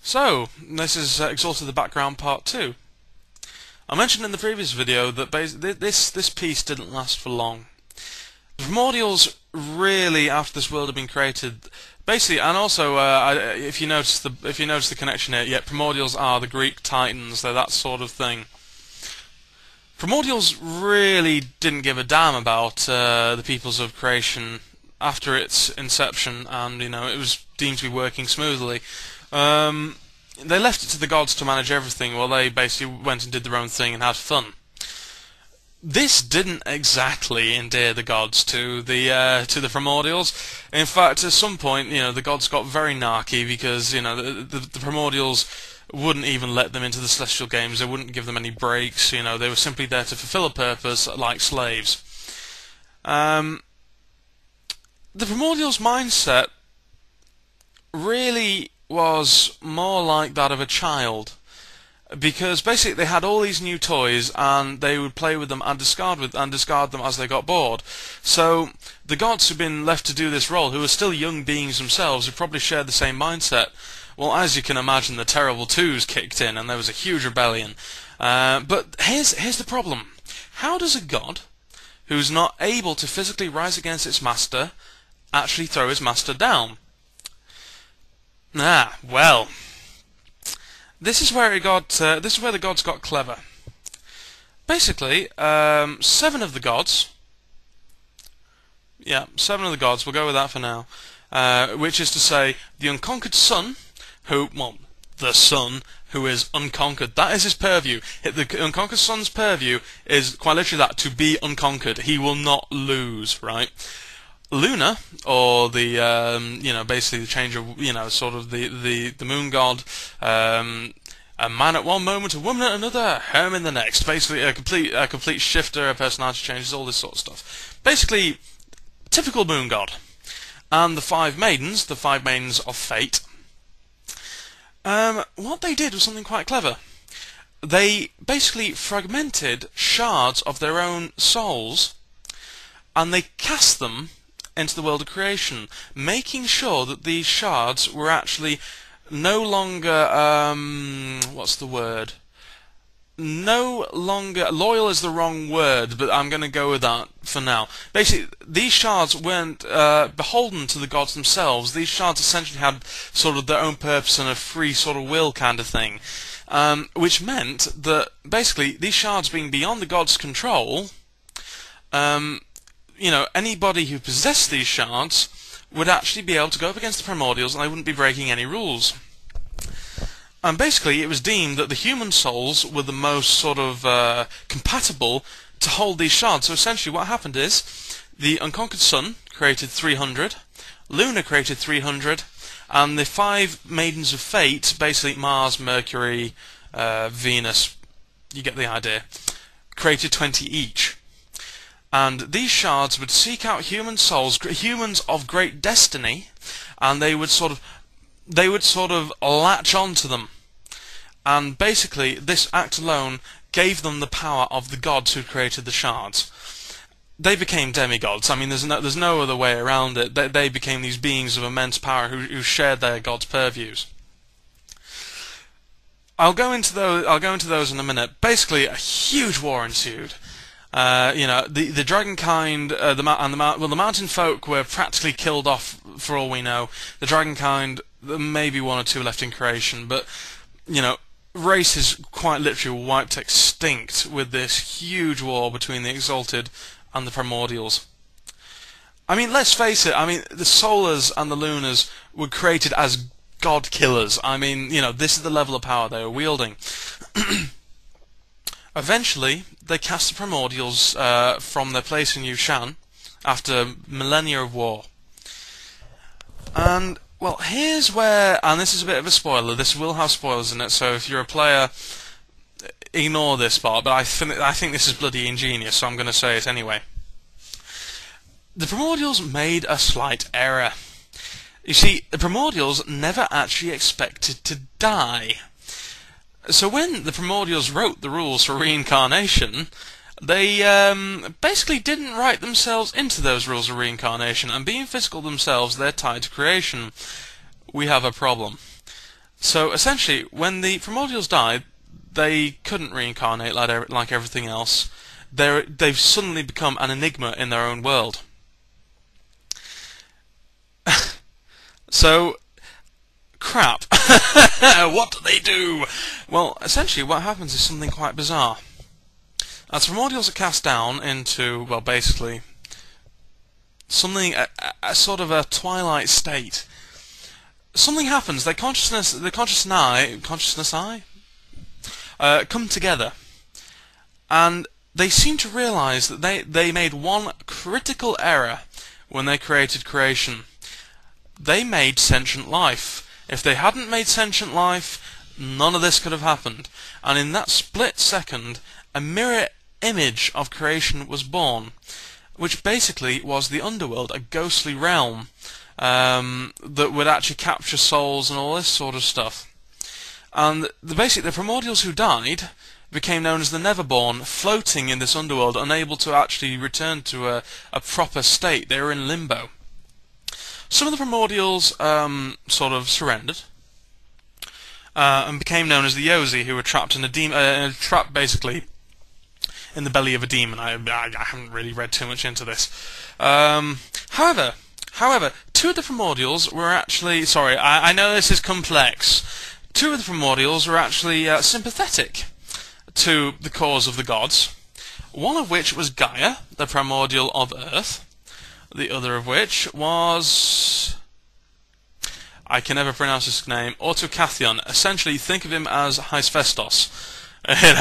So, this is Exalted Background Part 2. I mentioned in the previous video that this piece didn't last for long. The primordials really, after this world had been created, basically, and also if you notice the connection here, yeah, primordials are the Greek titans. They're that sort of thing. Primordials really didn't give a damn about the peoples of creation after its inception, and it was deemed to be working smoothly. They left it to the gods to manage everything, while they basically went and did their own thing and had fun. This didn't exactly endear the gods to the primordials. In fact, at some point, the gods got very narky because the primordials wouldn't even let them into the celestial games. They wouldn't give them any breaks. They were simply there to fulfill a purpose, like slaves. The primordials' mindset really was more like that of a child, because basically they had all these new toys and they would play with them and discard them as they got bored. So the gods who'd been left to do this role, who were still young beings themselves, who probably shared the same mindset, well, as you can imagine, the terrible twos kicked in and there was a huge rebellion. But here's the problem. How does a god who's not able to physically rise against its master actually throw his master down? Well, this is where the gods got clever. Basically, seven of the gods, we'll go with that for now, which is to say, the unconquered sun, the sun, who is unconquered. That is his purview. The unconquered sun's purview is quite literally that, to be unconquered. He will not lose, right? Luna, or the basically the change of sort of the moon god, a man at one moment, a woman at another, Hermine the next. Basically a complete shifter, a personality changes, all this sort of stuff. Basically, typical moon god. And the five maidens of fate. What they did was something quite clever. They basically fragmented shards of their own souls, and they cast them into the world of creation, making sure that these shards were actually no longer loyal is the wrong word, but I'm going to go with that for now. Basically, these shards weren't beholden to the gods themselves. These shards essentially had sort of their own purpose and a free sort of will kind of thing, which meant that basically these shards being beyond the gods' control, anybody who possessed these shards would actually be able to go up against the primordials and they wouldn't be breaking any rules. And basically it was deemed that the human souls were the most sort of compatible to hold these shards. So essentially what happened is the unconquered sun created 300, Luna created 300, and the five maidens of fate, basically Mars, Mercury, Venus, you get the idea, created 20 each. And these shards would seek out human souls, humans of great destiny, and they would sort of latch onto them. And basically, this act alone gave them the power of the gods who created the shards. They became demigods. I mean, there's no other way around it. They became these beings of immense power who shared their gods' purviews. I'll go into those in a minute. Basically, a huge war ensued. The dragonkind, the mountain folk were practically killed off for all we know. The dragonkind, maybe one or two left in creation, but races quite literally wiped extinct with this huge war between the Exalted and the Primordials. I mean, let's face it. I mean, the Solars and the Lunas were created as god killers. I mean, this is the level of power they were wielding. Eventually, they cast the primordials from their place in Yushan after millennia of war. And, well, here's where, and this is a bit of a spoiler, this will have spoilers in it, so if you're a player, ignore this part, but I think this is bloody ingenious, so I'm going to say it anyway. The primordials made a slight error. You see, the primordials never actually expected to die. So when the primordials wrote the rules for reincarnation, they basically didn't write themselves into those rules of reincarnation, and being physical themselves, they're tied to creation. We have a problem. So essentially, when the primordials died, they couldn't reincarnate like everything else. They've suddenly become an enigma in their own world. So, crap. What do they do? Well, essentially what happens is something quite bizarre. As primordials are cast down into, well, basically, something, a sort of a twilight state, something happens. The consciousness eye, come together, and they seem to realize that they made one critical error when they created creation. They made sentient life. If they hadn't made sentient life, none of this could have happened. And in that split second, a mirror image of creation was born, which basically was the underworld, a ghostly realm that would actually capture souls and all this sort of stuff. And the primordials who died became known as the Neverborn, floating in this underworld, unable to actually return to a proper state. They were in limbo. Some of the primordials sort of surrendered and became known as the Yozi, who were trapped in trapped basically in the belly of a demon. I haven't really read too much into this. However, two of the primordials were actually... Sorry, I know this is complex. Two of the primordials were actually sympathetic to the cause of the gods. One of which was Gaia, the primordial of Earth. The other of which was... I can never pronounce his name. Autokathion. Essentially, think of him as Hephaestus,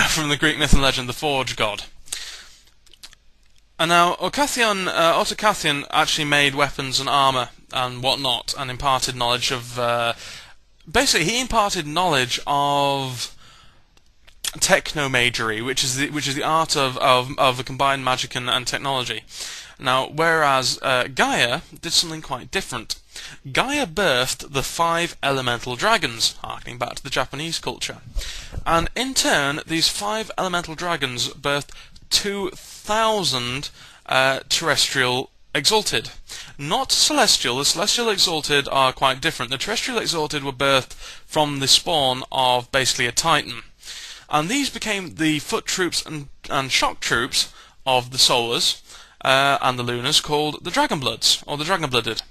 from the Greek myth and legend, the Forge god. And now, Autokathion actually made weapons and armor and whatnot, and imparted knowledge of... basically, he imparted knowledge of technomagery, which is the art of a combined magic and technology. Now, whereas Gaia did something quite different. Gaia birthed the 5 elemental dragons, harkening back to the Japanese culture. And in turn, these 5 elemental dragons birthed 2,000 terrestrial exalted. Not celestial. The celestial exalted are quite different. The terrestrial exalted were birthed from the spawn of basically a titan. And these became the foot troops and shock troops of the solars and the lunars, called the Dragonbloods, or the Dragonblooded.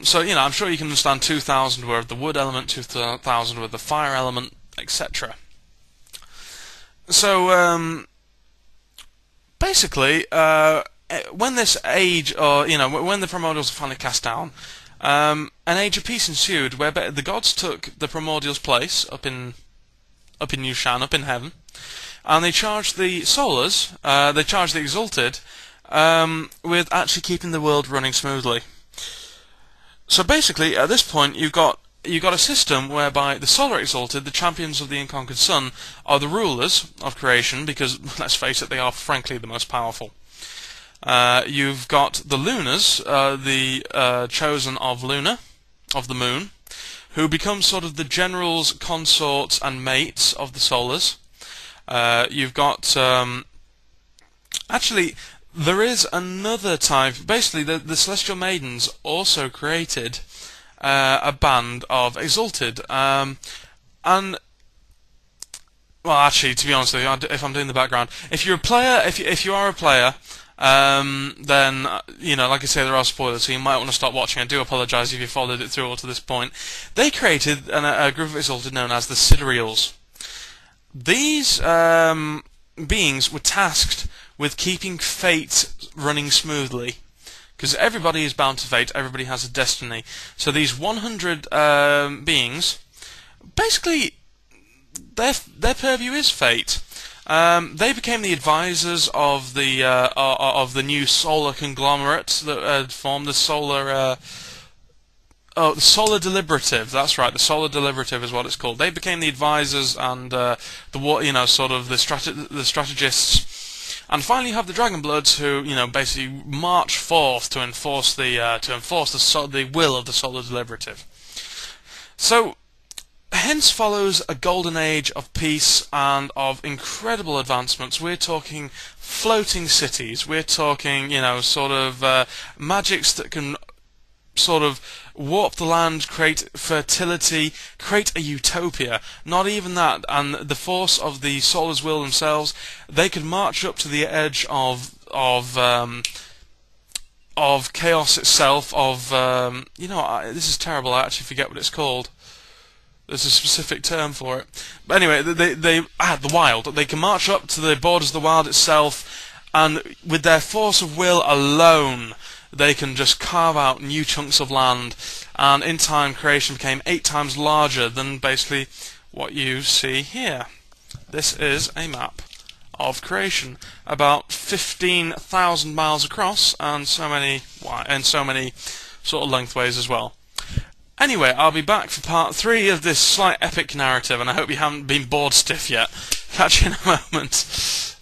So, I'm sure you can understand 2,000 were of the wood element, 2,000 were the fire element, etc. So, basically, when this age, or, when the primordials were finally cast down, an age of peace ensued, where the gods took the primordials' place up in Yushan, up in heaven, and they charged the solars, they charged the exalted, with actually keeping the world running smoothly. So basically, at this point, you've got a system whereby the solar exalted, the champions of the unconquered sun, are the rulers of creation, because, let's face it, they are frankly the most powerful. You've got the lunars, the chosen of Luna, of the moon, who become sort of the generals, consorts, and mates of the solars. You've got... actually, there is another type. Basically, the Celestial Maidens also created a band of exalted. And... Well, actually, to be honest with you, if I'm doing the background, if you're a player, if you are a player... then, like I say, there are spoilers, so you might want to stop watching. I do apologise if you followed it through all to this point. They created a group of exalted known as the Sidereals. These beings were tasked with keeping fate running smoothly, because everybody is bound to fate, everybody has a destiny. So these 100 beings, basically, their purview is fate. They became the advisors of the new solar conglomerate that had formed, the solar the solar deliberative. That's right, the solar deliberative is what it's called. They became the advisors and the strategists. And finally, you have the Dragonbloods, who basically march forth to enforce the will of the solar deliberative. So, hence follows a golden age of peace and of incredible advancements. We're talking floating cities. We're talking, magics that can sort of warp the land, create fertility, create a utopia. Not even that, and the force of the Solar's will themselves, they could march up to the edge of chaos itself, this is terrible, I actually forget what it's called. There's a specific term for it. But anyway, the wild. They can march up to the borders of the wild itself, and with their force of will alone, they can just carve out new chunks of land, and in time creation became 8 times larger than basically what you see here. This is a map of creation, about 15,000 miles across, and so many sort of lengthways as well. Anyway, I'll be back for part 3 of this slight epic narrative, and I hope you haven't been bored stiff yet. Catch you in a moment.